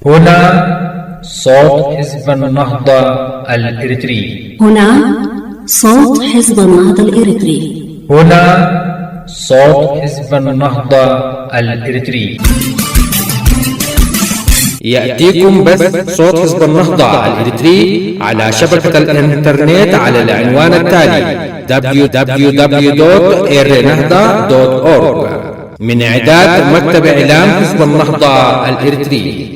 هنا صوت حزب النهضة الإريتري. هنا صوت حزب النهضة الإريتري. هنا صوت حزب النهضة الإريتري. يأتيكم بث صوت حزب النهضة الإريتري على شبكة الإنترنت على العنوان التالي www.irnahda.org من إعداد مكتب إعلام حزب النهضة الإريتري.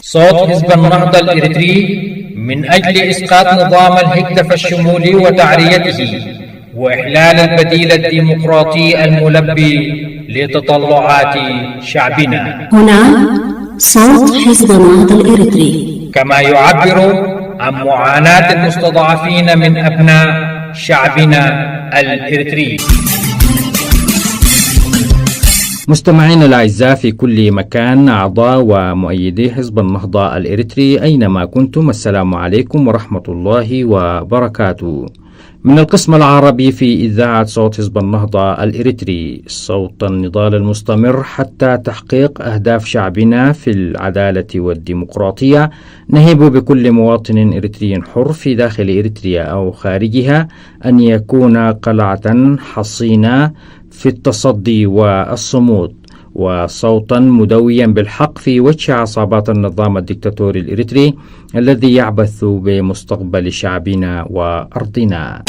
صوت حزب النهضة الإريتري من أجل إسقاط نظام الهكتف الشمولي وتعريته وإحلال البديل الديمقراطي الملبي لتطلعات شعبنا. هنا صوت حزب النهضة الإريتري. كما يعبر عن معاناة المستضعفين من أبناء شعبنا الإريتري. مستمعينا الأعزاء في كل مكان، أعضاء ومؤيدي حزب النهضة الإريتري أينما كنتم، السلام عليكم ورحمة الله وبركاته. من القسم العربي في إذاعة صوت حزب النهضة الإريتري، صوت النضال المستمر حتى تحقيق أهداف شعبنا في العدالة والديمقراطية، نهب بكل مواطن إريتري حر في داخل إريتريا أو خارجها أن يكون قلعة حصينة في التصدي والصمود، وصوتا مدويا بالحق في وجه عصابات النظام الدكتاتوري الإريتري الذي يعبث بمستقبل شعبنا وأرضنا.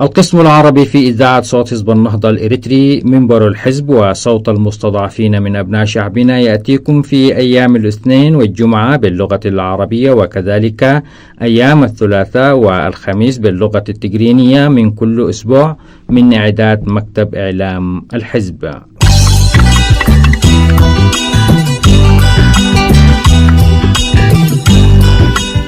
القسم العربي في إذاعة صوت حزب النهضة الإريتري، منبر الحزب وصوت المستضعفين من أبناء شعبنا، يأتيكم في أيام الاثنين والجمعة باللغة العربية، وكذلك أيام الثلاثاء والخميس باللغة التجرينية من كل أسبوع من إعداد مكتب إعلام الحزب.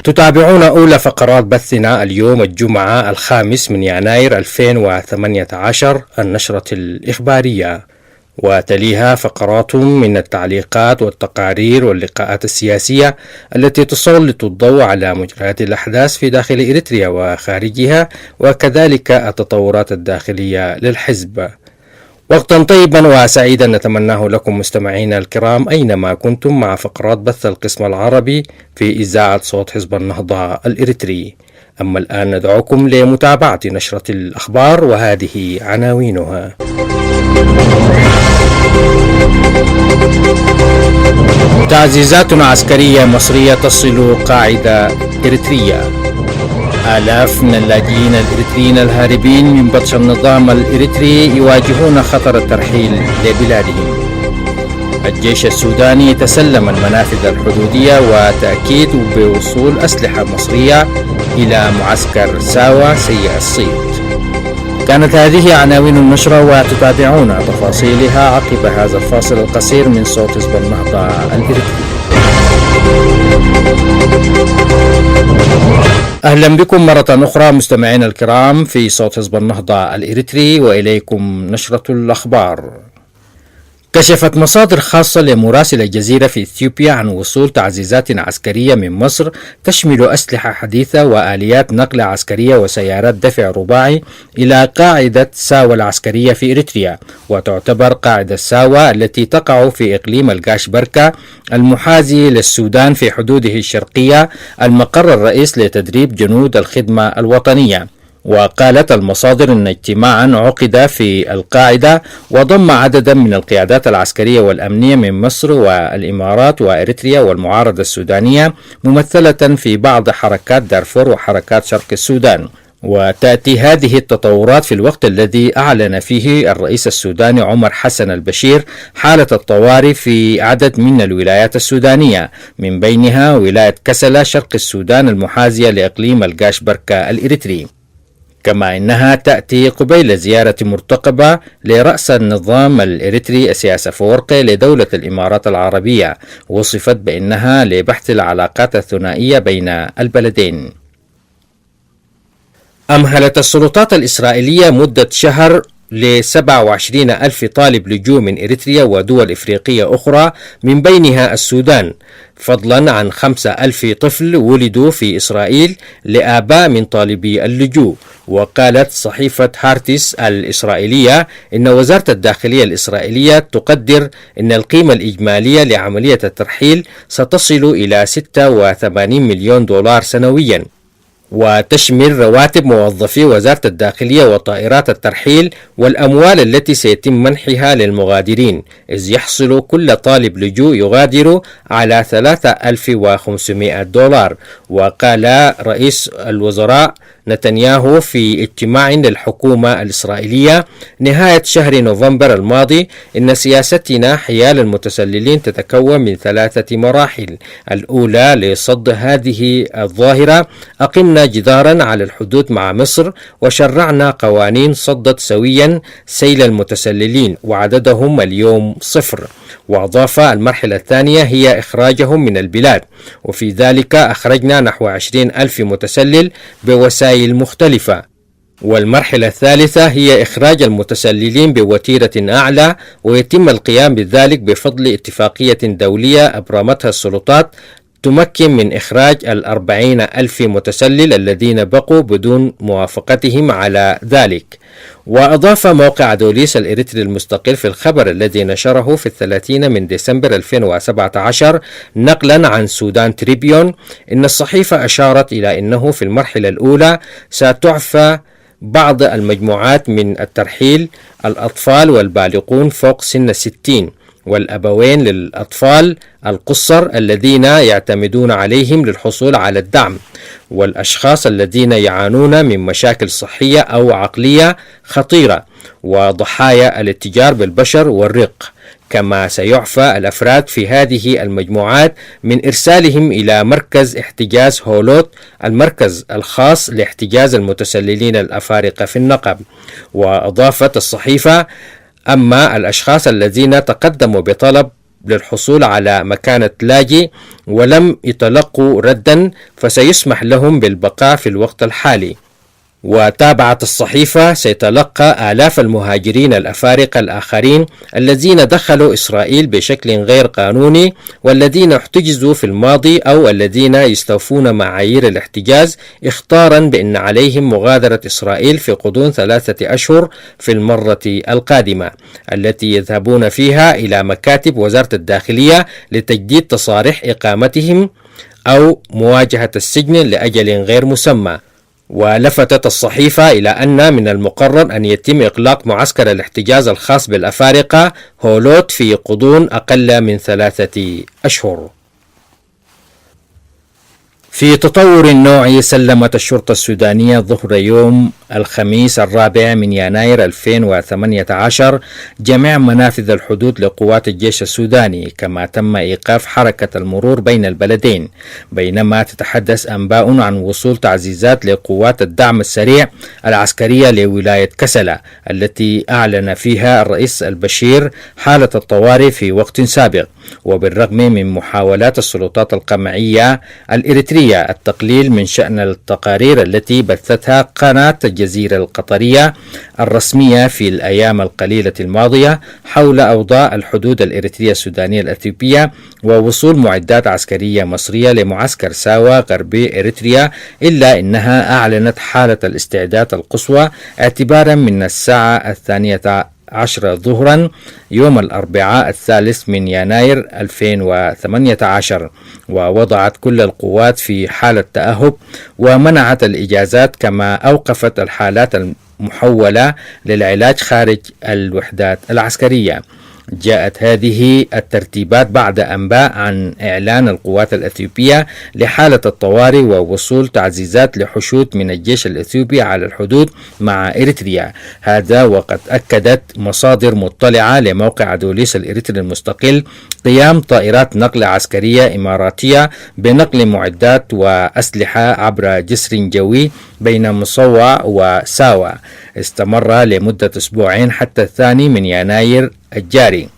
تتابعون أولى فقرات بثنا اليوم الجمعة 5 يناير 2018، النشرة الإخبارية، وتليها فقرات من التعليقات والتقارير واللقاءات السياسية التي تسلط الضوء على مجريات الأحداث في داخل إريتريا وخارجها، وكذلك التطورات الداخلية للحزب. وقتا طيبا وسعيدا نتمناه لكم مستمعينا الكرام أينما كنتم، مع فقرات بث القسم العربي في إذاعة صوت حزب النهضة الإريتري. أما الآن ندعوكم لمتابعة نشرة الأخبار، وهذه عناوينها. تعزيزات عسكرية مصرية تصل قاعدة إريترية. آلاف من اللاجئين الإريتريين الهاربين من بطش النظام الإريتري يواجهون خطر الترحيل لبلادهم. الجيش السوداني تسلم المنافذ الحدودية وتأكيد بوصول أسلحة مصرية إلى معسكر ساوى سيء الصيت. كانت هذه عناوين النشرة، وتتابعون تفاصيلها عقب هذا الفاصل القصير من صوت حزب النهضة الإريتري. أهلا بكم مرة أخرى مستمعينا الكرام في صوت حزب النهضة الإريتري، وإليكم نشرة الأخبار. كشفت مصادر خاصة لمراسل الجزيرة في إثيوبيا عن وصول تعزيزات عسكرية من مصر تشمل أسلحة حديثة وآليات نقل عسكرية وسيارات دفع رباعي إلى قاعدة ساوى العسكرية في إريتريا، وتعتبر قاعدة ساوى التي تقع في إقليم القاش بركة المحاذي للسودان في حدوده الشرقية المقر الرئيس لتدريب جنود الخدمة الوطنية. وقالت المصادر أن اجتماعا عقد في القاعدة وضم عددا من القيادات العسكرية والأمنية من مصر والإمارات وإريتريا والمعارضة السودانية، ممثلة في بعض حركات دارفور وحركات شرق السودان. وتأتي هذه التطورات في الوقت الذي أعلن فيه الرئيس السوداني عمر حسن البشير حالة الطوارئ في عدد من الولايات السودانية، من بينها ولاية كسلا شرق السودان المحاذية لإقليم القاش بركة الإريتري. كما إنها تأتي قبيل زيارة مرتقبة لرأس النظام الإريتري سياس أفورقي لدولة الإمارات العربية، وصفت بأنها لبحث العلاقات الثنائية بين البلدين. أمهلت السلطات الإسرائيلية مدة شهر ل27 ألف طالب لجوء من إريتريا ودول إفريقية أخرى من بينها السودان، فضلا عن 5,000 طفل ولدوا في إسرائيل لآباء من طالبي اللجوء. وقالت صحيفة هارتيس الإسرائيلية إن وزارة الداخلية الإسرائيلية تقدر أن القيمة الإجمالية لعملية الترحيل ستصل إلى 86 مليون دولار سنويا، وتشمل رواتب موظفي وزارة الداخلية وطائرات الترحيل والأموال التي سيتم منحها للمغادرين، إذ يحصل كل طالب لجوء يغادر على 3,500 دولار. وقال رئيس الوزراء نتنياهو في اجتماع للحكومة الإسرائيلية نهاية شهر نوفمبر الماضي إن سياستنا حيال المتسللين تتكون من 3 مراحل. الأولى لصد هذه الظاهرة، أقمنا جدارا على الحدود مع مصر وشرعنا قوانين صدت سويا سيل المتسللين وعددهم اليوم 0. وأضاف المرحلة الثانية هي إخراجهم من البلاد، وفي ذلك أخرجنا نحو 20 ألف متسلل بوسائل مختلفة. والمرحلة الثالثة هي إخراج المتسللين بوتيرة أعلى، ويتم القيام بذلك بفضل اتفاقية دولية أبرمتها السلطات تمكن من إخراج 40 ألف متسلل الذين بقوا بدون موافقتهم على ذلك. وأضاف موقع دوليس الإريتري المستقل في الخبر الذي نشره في 30 من ديسمبر 2017 نقلا عن سودان تريبيون إن الصحيفة أشارت إلى أنه في المرحلة الأولى ستعفى بعض المجموعات من الترحيل الأطفال والبالغون فوق سن 60 والأبوين للأطفال القُصّر الذين يعتمدون عليهم للحصول على الدعم، والأشخاص الذين يعانون من مشاكل صحية أو عقلية خطيرة، وضحايا الاتجار بالبشر والرق. كما سيعفى الأفراد في هذه المجموعات من إرسالهم إلى مركز احتجاز هولوت، المركز الخاص لاحتجاز المتسللين الأفارقة في النقب. وأضافت الصحيفة: أما الأشخاص الذين تقدموا بطلب للحصول على مكانة لاجئ ولم يتلقوا ردا فسيسمح لهم بالبقاء في الوقت الحالي. وتابعت الصحيفة: سيتلقى آلاف المهاجرين الأفارقة الآخرين الذين دخلوا إسرائيل بشكل غير قانوني والذين احتجزوا في الماضي أو الذين يستوفون معايير الاحتجاز اختارا بأن عليهم مغادرة إسرائيل في غضون 3 أشهر في المرة القادمة، التي يذهبون فيها إلى مكاتب وزارة الداخلية لتجديد تصاريح إقامتهم أو مواجهة السجن لأجل غير مسمى. ولفتت الصحيفة إلى أن من المقرر أن يتم إغلاق معسكر الاحتجاز الخاص بالأفارقة هولوت في غضون أقل من 3 أشهر. في تطور نوعي، سلمت الشرطة السودانية ظهر يوم الخميس 4 من يناير 2018 جميع منافذ الحدود لقوات الجيش السوداني، كما تم إيقاف حركة المرور بين البلدين، بينما تتحدث أنباء عن وصول تعزيزات لقوات الدعم السريع العسكرية لولاية كسلا التي أعلن فيها الرئيس البشير حالة الطوارئ في وقت سابق. وبالرغم من محاولات السلطات القمعية الإريترية التقليل من شأن التقارير التي بثتها قناة الجزيرة القطرية الرسمية في الأيام القليلة الماضية حول أوضاع الحدود الإريترية السودانية الأثيوبية ووصول معدات عسكرية مصرية لمعسكر ساوا غربي إريتريا، إلا أنها أعلنت حالة الاستعداد القصوى اعتبارا من الساعة 12 ظهرا يوم الأربعاء 3 من يناير 2018، ووضعت كل القوات في حالة تأهب ومنعت الإجازات، كما أوقفت الحالات المحولة للعلاج خارج الوحدات العسكرية. جاءت هذه الترتيبات بعد أنباء عن إعلان القوات الأثيوبية لحالة الطوارئ ووصول تعزيزات لحشود من الجيش الأثيوبي على الحدود مع إريتريا. هذا وقد أكدت مصادر مطلعة لموقع دوليس الإريتري المستقل قيام طائرات نقل عسكرية إماراتية بنقل معدات وأسلحة عبر جسر جوي بين مصوع وساوا، استمر لمدة 2 أسبوع حتى 2 من يناير الجاري.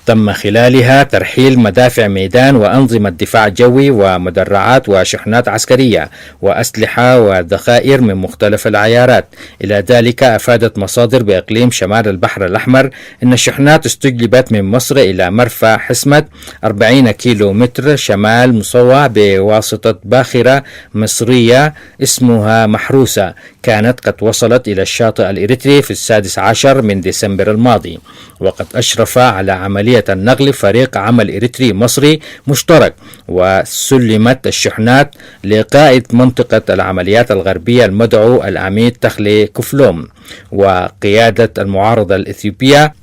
تم خلالها ترحيل مدافع ميدان وأنظمة دفاع جوي ومدرعات وشحنات عسكرية وأسلحة وذخائر من مختلف العيارات. إلى ذلك أفادت مصادر بإقليم شمال البحر الأحمر أن الشحنات استجلبت من مصر إلى مرفأ حسمت 40 كيلو متر شمال مصوى بواسطة باخرة مصرية اسمها محروسة، كانت قد وصلت إلى الشاطئ الإريتري في 16 من ديسمبر الماضي. وقد أشرف على عملية النقل فريق عمل إريتري مصري مشترك، وسلمت الشحنات لقائد منطقة العمليات الغربية المدعو العميد تخلي كفلوم وقيادة المعارضة الإثيوبية.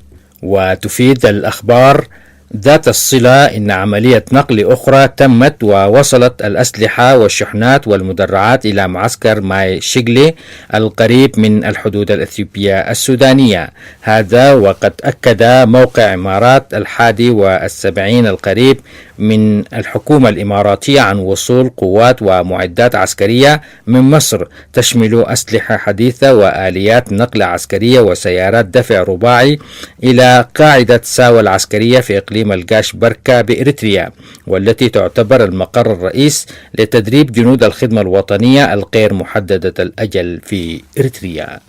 وتفيد الأخبار ذات الصلة إن عملية نقل أخرى تمت ووصلت الأسلحة والشحنات والمدرعات إلى معسكر ماي شيغلي القريب من الحدود الإثيوبية السودانية. هذا وقد أكد موقع إمارات 71 القريب من الحكومة الإماراتية عن وصول قوات ومعدات عسكرية من مصر تشمل أسلحة حديثة وآليات نقل عسكرية وسيارات دفع رباعي إلى قاعدة ساوى العسكرية في إقليم القاش بركة بإريتريا، والتي تعتبر المقر الرئيس لتدريب جنود الخدمة الوطنية الغير محددة الأجل في إريتريا.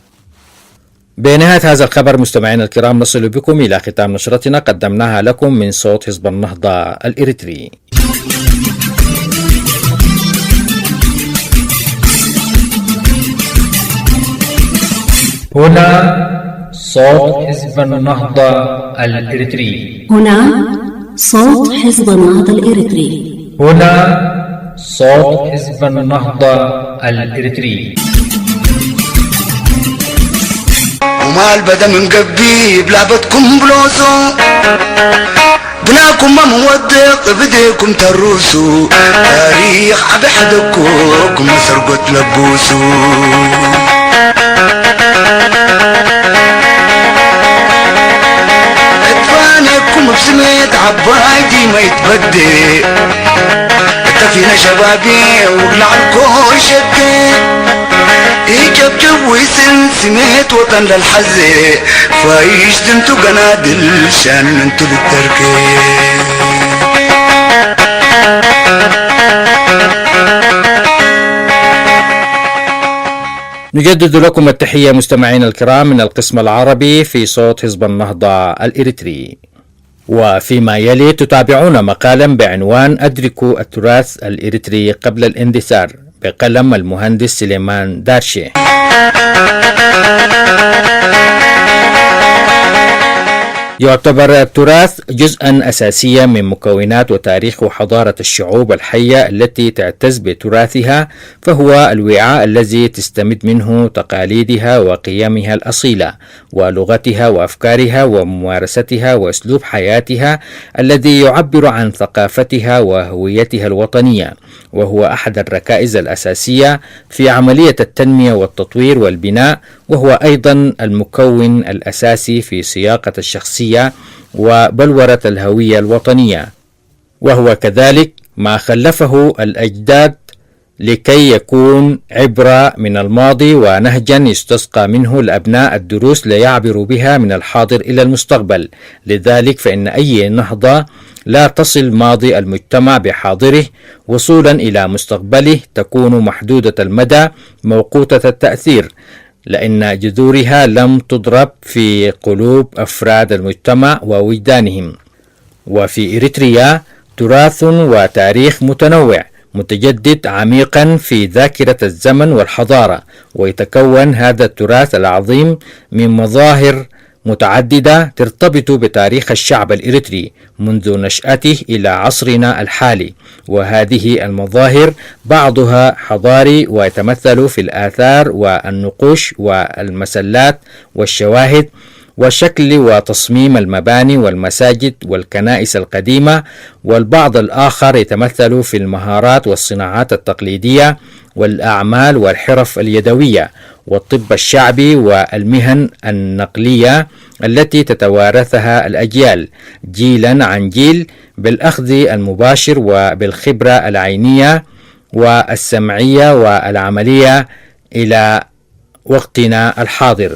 بنهاية هذا الخبر مستمعينا الكرام نصل بكم إلى ختام نشرتنا قدمناها لكم من صوت حزب النهضة الإريتري. هنا صوت حزب النهضة الإريتري. هنا صوت حزب النهضة الإريتري. هنا صوت حزب النهضة الإريتري. وما البدا من قبي بلعبتكم بلوسو بناكم ما مودق بديكم تروسو تاريخ عبي حدكم سرقت لبوسو ادفانكم بسميت عبايدي ما يتبدي اتفينا شبابي وقلع الكل شكي يجبجب ويسميت وطن للحزي فايش دنتو قنادل شان انتو للتركي. نجدد لكم التحية مستمعين الكرام من القسم العربي في صوت حزب النهضة الإريتري. وفيما يلي تتابعون مقالا بعنوان أدركوا التراث الإريتري قبل الاندثار بقلم المهندس سليمان دارشي. يعتبر التراث جزءا أساسيا من مكونات وتاريخ وحضارة الشعوب الحية التي تعتز بتراثها، فهو الوعاء الذي تستمد منه تقاليدها وقيمها الأصيلة ولغتها وأفكارها وممارستها وأسلوب حياتها الذي يعبر عن ثقافتها وهويتها الوطنية، وهو أحد الركائز الأساسية في عملية التنمية والتطوير والبناء، وهو أيضا المكون الأساسي في صياغة الشخصية وبلورة الهوية الوطنية، وهو كذلك ما خلفه الأجداد لكي يكون عبرة من الماضي ونهجا يستسقى منه الأبناء الدروس ليعبروا بها من الحاضر إلى المستقبل. لذلك فإن أي نهضة لا تصل ماضي المجتمع بحاضره وصولا إلى مستقبله تكون محدودة المدى موقوتة التأثير، لأن جذورها لم تضرب في قلوب أفراد المجتمع ووجدانهم. وفي إريتريا تراث وتاريخ متنوع متجدد عميقا في ذاكرة الزمن والحضارة، ويتكون هذا التراث العظيم من مظاهر متعددة ترتبط بتاريخ الشعب الإريتري منذ نشأته إلى عصرنا الحالي، وهذه المظاهر بعضها حضاري ويتمثل في الآثار والنقوش والمسلات والشواهد وشكل وتصميم المباني والمساجد والكنائس القديمة، والبعض الآخر يتمثل في المهارات والصناعات التقليدية والأعمال والحرف اليدوية والطب الشعبي والمهن النقلية التي تتوارثها الأجيال جيلا عن جيل بالأخذ المباشر وبالخبرة العينية والسمعية والعملية إلى وقتنا الحاضر.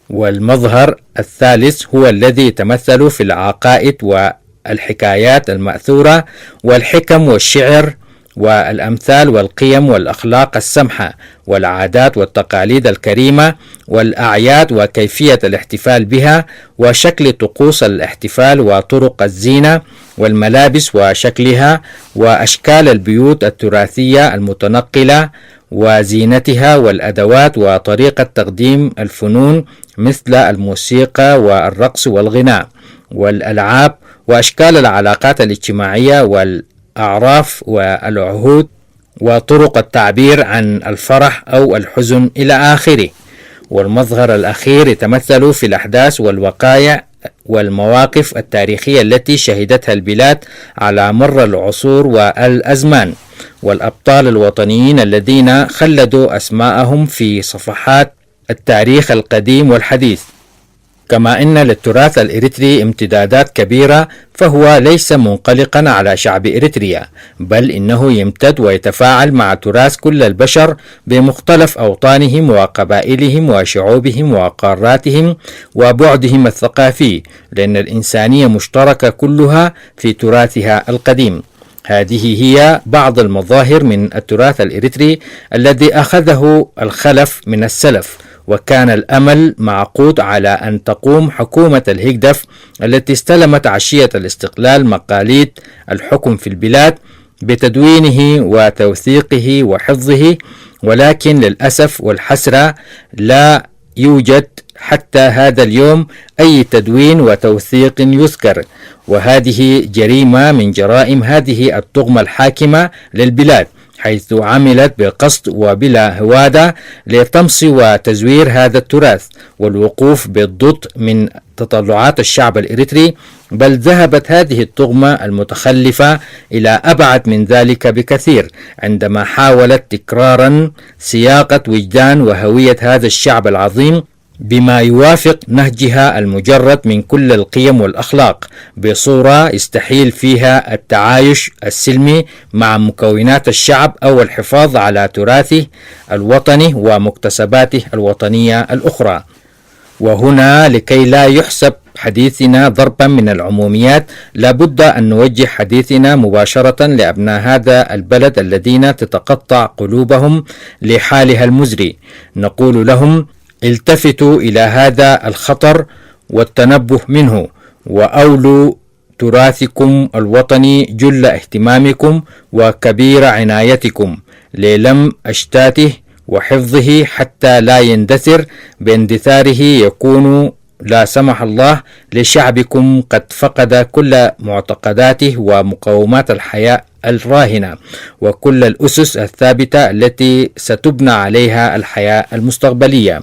والمظهر الثالث هو الذي يتمثل في العقائد والحكايات المأثورة والحكم والشعر والأمثال والقيم والأخلاق السمحة والعادات والتقاليد الكريمة والأعياد وكيفية الاحتفال بها وشكل طقوس الاحتفال وطرق الزينة والملابس وشكلها وأشكال البيوت التراثية المتنقلة وزينتها والأدوات وطريقة تقديم الفنون مثل الموسيقى والرقص والغناء والألعاب وأشكال العلاقات الاجتماعية والأعراف والعهود وطرق التعبير عن الفرح أو الحزن إلى آخره. والمظهر الأخير يتمثل في الأحداث والوقائع والمواقف التاريخية التي شهدتها البلاد على مر العصور والأزمان والأبطال الوطنيين الذين خلدوا أسماءهم في صفحات التاريخ القديم والحديث. كما أن للتراث الإريتري امتدادات كبيرة، فهو ليس منقلقا على شعب إريتريا، بل إنه يمتد ويتفاعل مع تراث كل البشر بمختلف أوطانهم وقبائلهم وشعوبهم وقاراتهم وبعدهم الثقافي، لأن الإنسانية مشتركة كلها في تراثها القديم. هذه هي بعض المظاهر من التراث الإريتري الذي أخذه الخلف من السلف، وكان الأمل معقود على أن تقوم حكومة الهيغدف التي استلمت عشية الاستقلال مقاليد الحكم في البلاد بتدوينه وتوثيقه وحفظه، ولكن للأسف والحسرة لا يوجد حتى هذا اليوم أي تدوين وتوثيق يذكر، وهذه جريمة من جرائم هذه الطغمة الحاكمة للبلاد، حيث عملت بقصد وبلا هوادة لطمس وتزوير هذا التراث والوقوف بالضد من تطلعات الشعب الإريتري، بل ذهبت هذه الطغمة المتخلفة إلى أبعد من ذلك بكثير عندما حاولت تكرارا صياغة وجدان وهوية هذا الشعب العظيم بما يوافق نهجها المجرد من كل القيم والأخلاق بصورة يستحيل فيها التعايش السلمي مع مكونات الشعب أو الحفاظ على تراثه الوطني ومكتسباته الوطنية الأخرى. وهنا لكي لا يحسب حديثنا ضربا من العموميات، لابد أن نوجه حديثنا مباشرة لأبناء هذا البلد الذين تتقطع قلوبهم لحالها المزري. نقول لهم: التفتوا إلى هذا الخطر والتنبه منه، وأولوا تراثكم الوطني جل اهتمامكم وكبير عنايتكم للم أشتاته وحفظه حتى لا يندثر، باندثاره يكون لا سمح الله لشعبكم قد فقد كل معتقداته ومقومات الحياة الراهنة وكل الأسس الثابتة التي ستبنى عليها الحياة المستقبلية.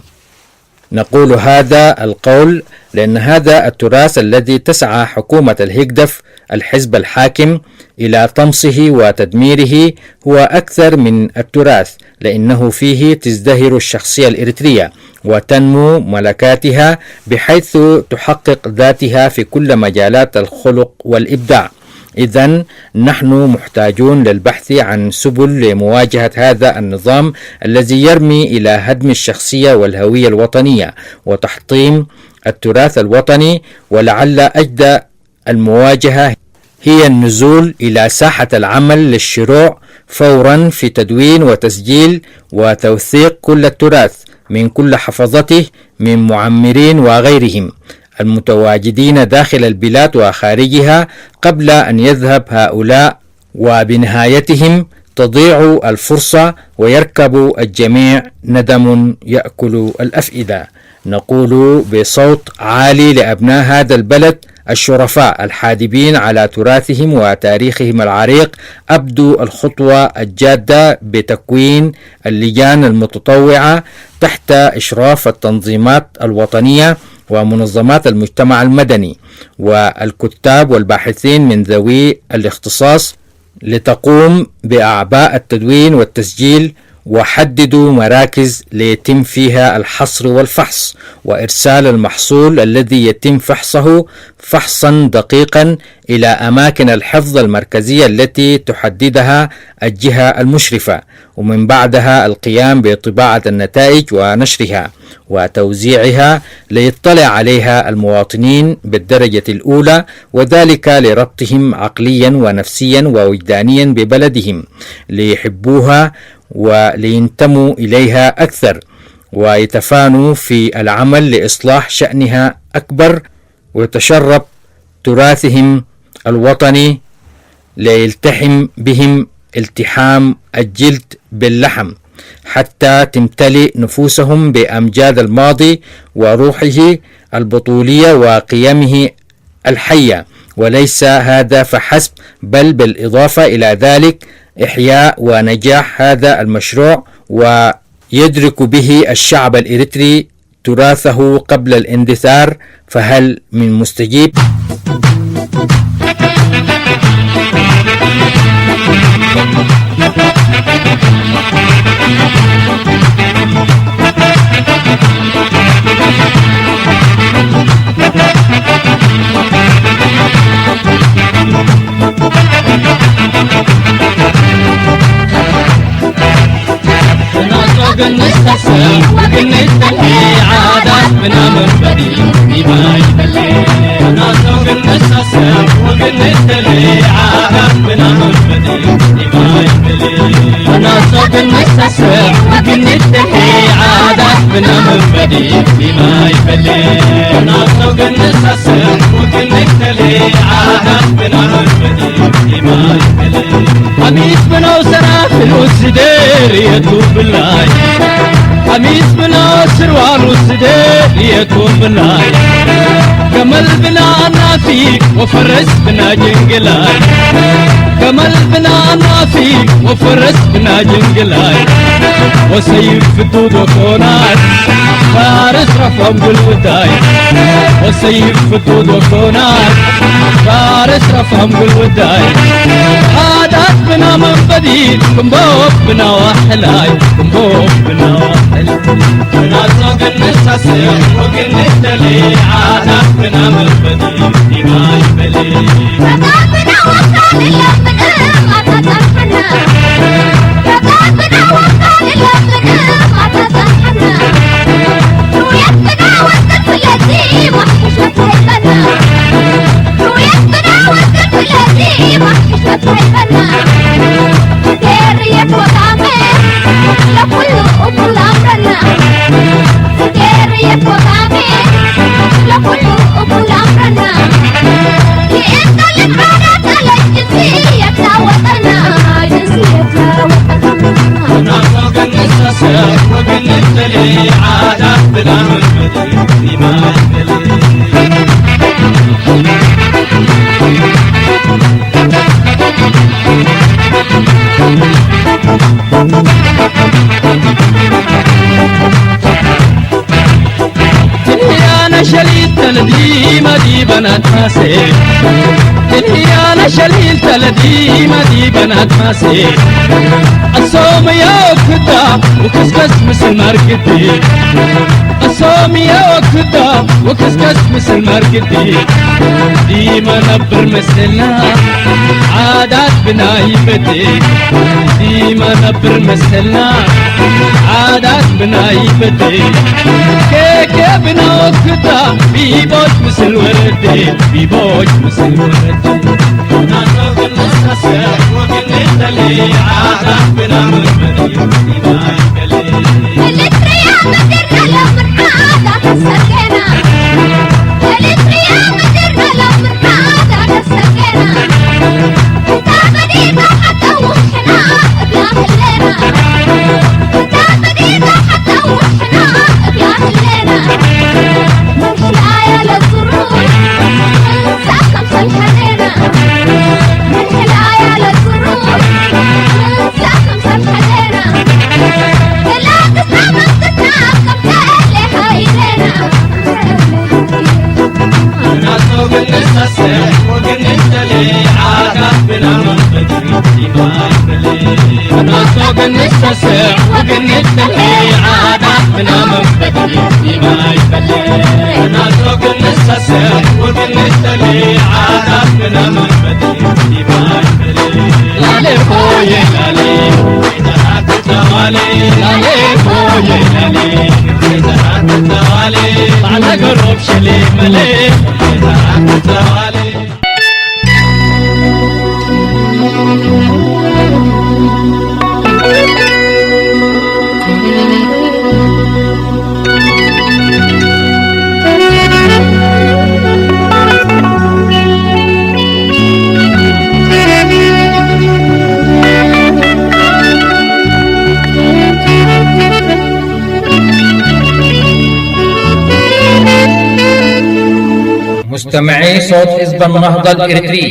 نقول هذا القول لأن هذا التراث الذي تسعى حكومة الهيغدف الحزب الحاكم إلى طمسه وتدميره هو أكثر من التراث، لأنه فيه تزدهر الشخصية الإريترية وتنمو ملكاتها بحيث تحقق ذاتها في كل مجالات الخلق والإبداع. إذن نحن محتاجون للبحث عن سبل لمواجهة هذا النظام الذي يرمي إلى هدم الشخصية والهوية الوطنية وتحطيم التراث الوطني، ولعل أجدى المواجهة هي النزول إلى ساحة العمل للشروع فورا في تدوين وتسجيل وتوثيق كل التراث من كل حفظته من معمرين وغيرهم المتواجدين داخل البلاد وخارجها قبل أن يذهب هؤلاء وبنهايتهم تضيع الفرصة ويركب الجميع ندم يأكل الأفئدة. نقول بصوت عالي لأبناء هذا البلد الشرفاء الحادبين على تراثهم وتاريخهم العريق: أبدوا الخطوة الجادة بتكوين اللجان المتطوعة تحت إشراف التنظيمات الوطنية ومنظمات المجتمع المدني والكتاب والباحثين من ذوي الاختصاص لتقوم بأعباء التدوين والتسجيل وحددوا مراكز ليتم فيها الحصر والفحص وإرسال المحصول الذي يتم فحصه فحصا دقيقا إلى أماكن الحفظ المركزية التي تحددها الجهة المشرفة، ومن بعدها القيام بطباعة النتائج ونشرها وتوزيعها ليطلع عليها المواطنين بالدرجة الأولى، وذلك لربطهم عقليا ونفسيا ووجدانيا ببلدهم ليحبوها ولينتموا إليها أكثر، ويتفانوا في العمل لإصلاح شأنها أكبر، ويتشرب تراثهم الوطني ليلتحم بهم التحام الجلد باللحم حتى تمتلئ نفوسهم بأمجاد الماضي وروحه البطولية وقيمه الحية. وليس هذا فحسب، بل بالإضافة إلى ذلك إحياء ونجاح هذا المشروع ويدرك به الشعب الإريتري تراثه قبل الاندثار. فهل من مستجيب؟ قميص بنا وسرافل والسدير يتوب بالله، قميص بنا وسروال والسدير يتوب بالله، كمل بنا نافي وفرس بنا جنقلاي، كمل بنا نافي وفرس بنا جنقلاي، وسيف فتود وكونات فارس رفعهم بالوداي، وسيف فتود وكونات فارس رفعهم بالوداي، عادات بنا من بديل كنبوب بنا وحلاي، كنبوب بنا وحلاي، بنا سوق النساسي وقل الدلي، عادات بنا من بديل دماء بلي، عادات بنا وصال إلا من عادات بنا، عادات بنا وصال إلا من عادات بنا، رؤيت بنا والدرب الذي وحش وتهيبنا، رؤيت بنا والدرب الذي وحش وتهيبنا، سكيرية وطعمين لكل أطول أمرنا، سكيرية وطعمين لكل أطول أمرنا، لإنت للعادات الجنسية وطننا، جنسية وطننا، نفوق النساسة وقل الدلي، عادات بلا مجمدي دماء الدلي. أنا شليت تلدي مدي بنات ماسي، أنا شليت تلدي مدي بنات ماسي، الصوم يا وكدا وكسكس مثل ماركتي، الصوم يا وكدا وكسكس مثل ماركتي، ديما نبر مثلنا عادات بنايبتي، ديما نبر مثلنا عادات بنايبتي، كيكي بنا وكدا بيبوش مثل وردي، بيبوش مثل وردي، ناسوق النساسة وقل الدلي، عادات بنا مرمدي دماء بلي، الاتريا مدرنا لو من عادات السكينة، الاتريا مدرنا لو من عادات السكينة، كتاب دينا حتى وحنا بيا هلينا، كتاب دينا حتى وحنا بيا هلينا، نمشي آية للسرور ننسى خمسة الحنينة، نمشي الآية للسرور ننسى خمسة الحنينة، لا تسمع منطقنا خمسة اللي هايلينا، ناسوق النساسة وقل الدلي، عادات بلا منطقي دماء بلي، ناسوق النساسة وقلت لي عادات بنا منبدي ما يبدي ناسو كل السسر وقلت لي عادات بنا منبدي ما يبدي لالي خوي لالي إذا التوالي لالي خوي لالي إذا التوالي على قرب شلي ملي إذا التوالي مستمعي صوت حزب النهضة الإريتري،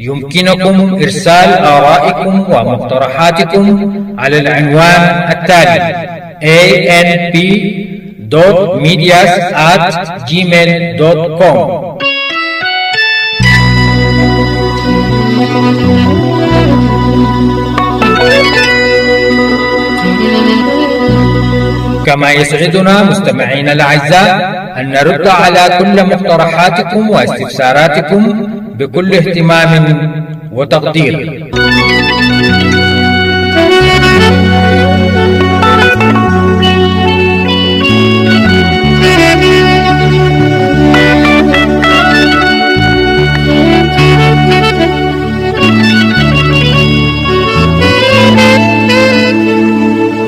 يمكنكم إرسال آرائكم ومقترحاتكم على العنوان التالي: anp.medias@gmail.com. كما يسعدنا مستمعينا الأعزاء أن نرد على كل مقترحاتكم واستفساراتكم بكل اهتمام وتقدير.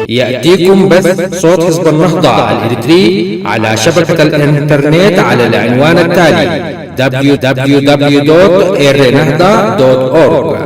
يأتيكم بث صوت حزب النهضة الإريتري على شبكة الإنترنت على العنوان التالي: www.irnahda.org.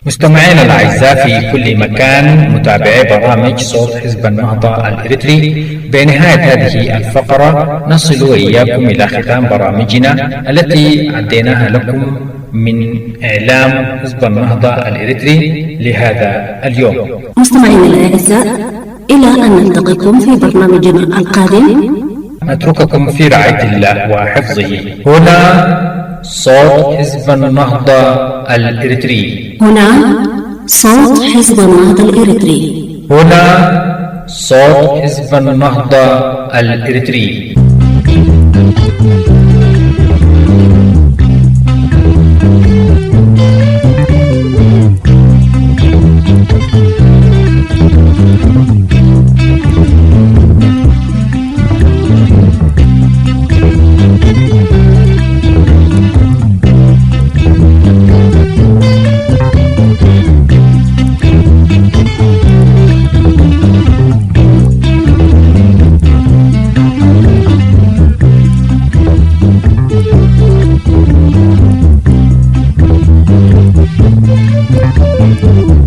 مستمعينا الأعزاء في كل مكان، متابعي برامج صوت حزب النهضة الإريتري، بنهاية هذه الفقرة نصل وإياكم إلى ختام برامجنا التي عديناها لكم من إعلام حزب النهضة الإريتري لهذا اليوم. مستمعينا الأعزاء، إلى أن نلتقيكم في برنامجنا القادم، نترككم في رعاية الله وحفظه. هنا صوت حزب النهضة الإريتري. هنا صوت حزب النهضة الإريتري. هنا صوت حزب النهضة الإريتري. Thank you.